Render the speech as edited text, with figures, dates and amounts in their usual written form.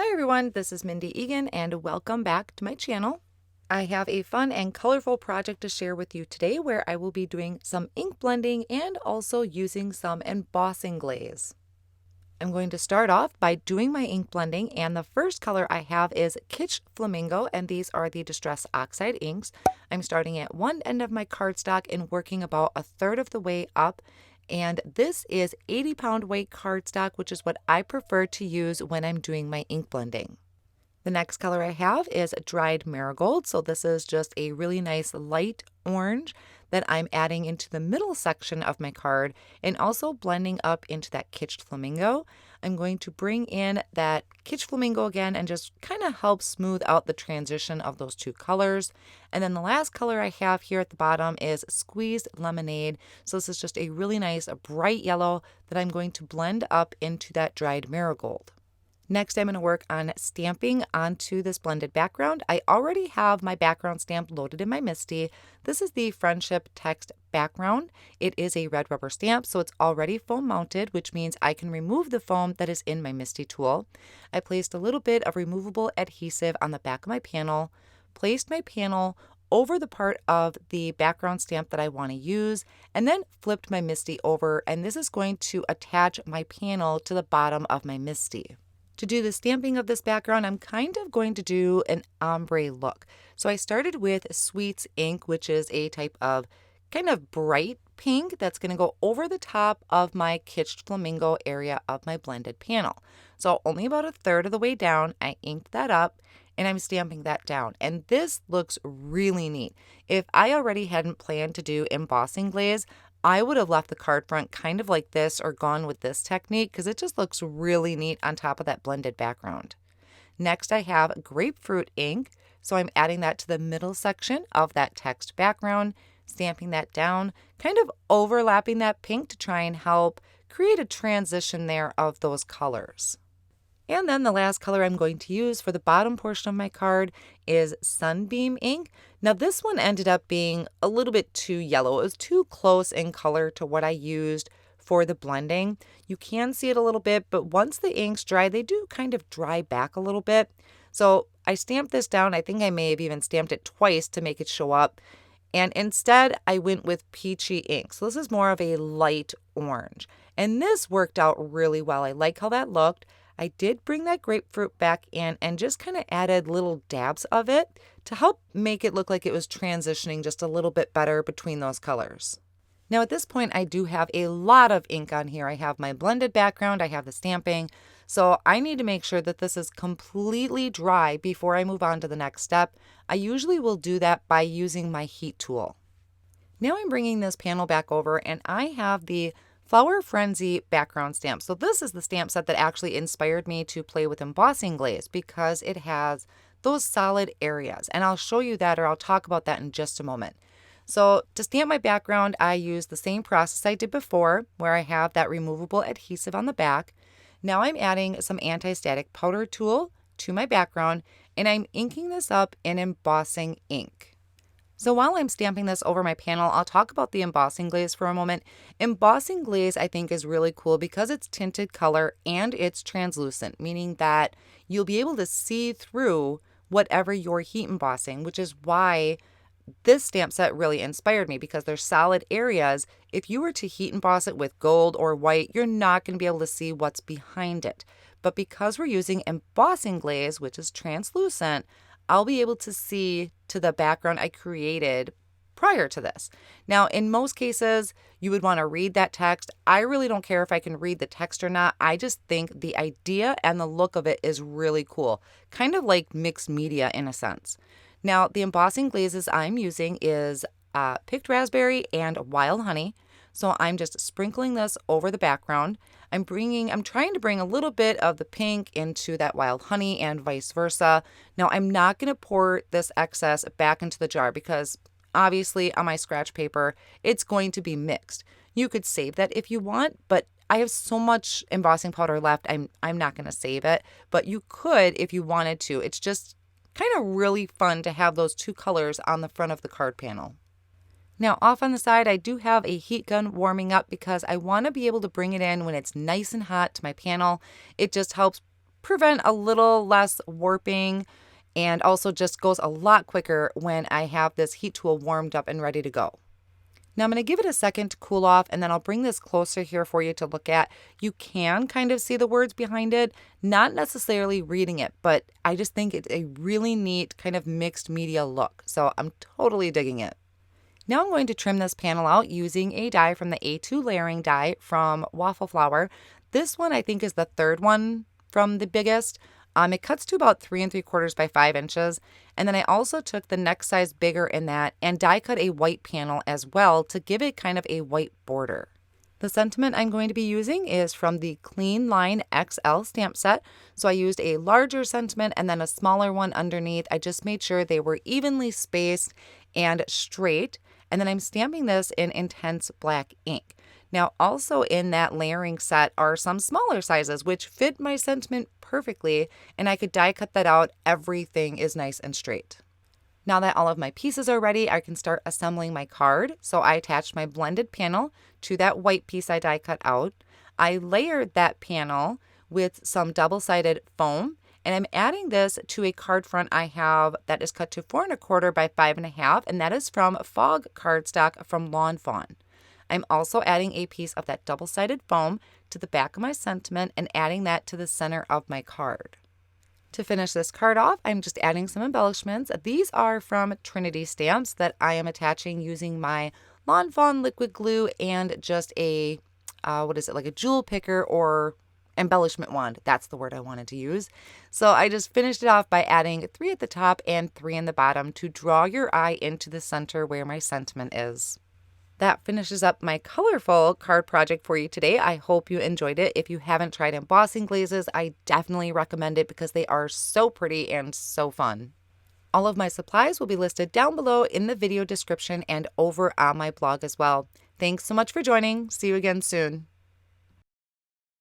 Hi everyone, this is Mindy Eggen and welcome back to my channel. I have a fun and colorful project to share with you today where I will be doing some ink blending and also using some embossing glaze. I'm going to start off by doing my ink blending, and the first color I have is Kitsch Flamingo, and these are the Distress Oxide inks. I'm starting at one end of my cardstock and working about a third of the way up. And this is 80-pound weight cardstock, which is what I prefer to use when I'm doing my ink blending. The next color I have is dried Marigold. So this is just a really nice light orange that I'm adding into the middle section of my card and also blending up into that Kitsch Flamingo. I'm going to bring in that Kitsch Flamingo again and just kind of help smooth out the transition of those two colors. And then the last color I have here at the bottom is Squeezed Lemonade. So this is just a really nice bright yellow that I'm going to blend up into that dried Marigold. Next, I'm going to work on stamping onto this blended background. I already have my background stamp loaded in my Misty. This is the Friendship Text background. It is a red rubber stamp, so it's already foam mounted, which means I can remove the foam that is in my Misty tool. I placed a little bit of removable adhesive on the back of my panel, placed my panel over the part of the background stamp that I want to use, and then flipped my Misty over, and this is going to attach my panel to the bottom of my Misty. To do the stamping of this background, I'm kind of going to do an ombre look. So I started with Sweets Ink, which is a type of kind of bright pink that's going to go over the top of my Kitsch Flamingo area of my blended panel. So only about a third of the way down, I inked that up and I'm stamping that down. And this looks really neat. If I already hadn't planned to do embossing glaze, I would have left the card front kind of like this or gone with this technique because it just looks really neat on top of that blended background. Next, I have Grapefruit Ink. So I'm adding that to the middle section of that text background, stamping that down, kind of overlapping that pink to try and help create a transition there of those colors. And then the last color I'm going to use for the bottom portion of my card is Sunbeam Ink. Now this one ended up being a little bit too yellow. It was too close in color to what I used for the blending. You can see it a little bit, but once the inks dry, they do kind of dry back a little bit. So I stamped this down. I think I may have even stamped it twice to make it show up. And instead, I went with Peachy Ink. So this is more of a light orange. And this worked out really well. I like how that looked. I did bring that grapefruit back in and just kind of added little dabs of it to help make it look like it was transitioning just a little bit better between those colors. Now at this point, I do have a lot of ink on here. I have my blended background, I have the stamping, so I need to make sure that this is completely dry before I move on to the next step. I usually will do that by using my heat tool. Now I'm bringing this panel back over and I have the Flower Frenzy background stamp. So this is the stamp set that actually inspired me to play with embossing glaze because it has those solid areas. And I'll show you that, or I'll talk about that in just a moment. So to stamp my background, I use the same process I did before where I have that removable adhesive on the back. Now I'm adding some anti-static powder tool to my background and I'm inking this up in embossing ink. So while I'm stamping this over my panel, I'll talk about the embossing glaze for a moment. Embossing glaze I think is really cool because it's tinted color and it's translucent, meaning that you'll be able to see through whatever you're heat embossing, which is why this stamp set really inspired me because there's solid areas. If you were to heat emboss it with gold or white, you're not going to be able to see what's behind it. But because we're using embossing glaze, which is translucent, I'll be able to see to the background I created prior to this. Now, in most cases, you would want to read that text. I really don't care if I can read the text or not. I just think the idea and the look of it is really cool, kind of like mixed media in a sense. Now, the embossing glazes I'm using is picked raspberry and wild honey. So I'm just sprinkling this over the background. I'm trying to bring a little bit of the pink into that wild honey and vice versa. Now I'm not going to pour this excess back into the jar because obviously on my scratch paper, it's going to be mixed. You could save that if you want, but I have so much embossing powder left, I'm not going to save it, but you could if you wanted to. It's just kind of really fun to have those two colors on the front of the card panel. Now off on the side, I do have a heat gun warming up because I want to be able to bring it in when it's nice and hot to my panel. It just helps prevent a little less warping and also just goes a lot quicker when I have this heat tool warmed up and ready to go. Now I'm going to give it a second to cool off, and then I'll bring this closer here for you to look at. You can kind of see the words behind it, not necessarily reading it, but I just think it's a really neat kind of mixed media look. So I'm totally digging it. Now I'm going to trim this panel out using a die from the A2 layering die from Waffle Flower. This one I think is the third one from the biggest. It cuts to about 3 3/4 by 5 inches. And then I also took the next size bigger in that and die cut a white panel as well to give it kind of a white border. The sentiment I'm going to be using is from the Clean Line XL stamp set. So I used a larger sentiment and then a smaller one underneath. I just made sure they were evenly spaced and straight. And then I'm stamping this in intense black ink. Now, also in that layering set are some smaller sizes, which fit my sentiment perfectly, and I could die cut that out. Everything is nice and straight. Now that all of my pieces are ready, I can start assembling my card. So I attached my blended panel to that white piece I die cut out. I layered that panel with some double-sided foam, and I'm adding this to a card front I have that is cut to 4 1/4 by 5 1/2, and that is from Fog Cardstock from Fawn. I'm also adding a piece of that double-sided foam to the back of my sentiment and adding that to the center of my card. To finish this card off, I'm just adding some embellishments. These are from Trinity Stamps that I am attaching using my Fawn liquid glue and just a, like a jewel picker or embellishment wand. That's the word I wanted to use. So I just finished it off by adding 3 at the top and 3 in the bottom to draw your eye into the center where my sentiment is. That finishes up my colorful card project for you today. I hope you enjoyed it. If you haven't tried embossing glazes, I definitely recommend it because they are so pretty and so fun. All of my supplies will be listed down below in the video description and over on my blog as well. Thanks so much for joining. See you again soon.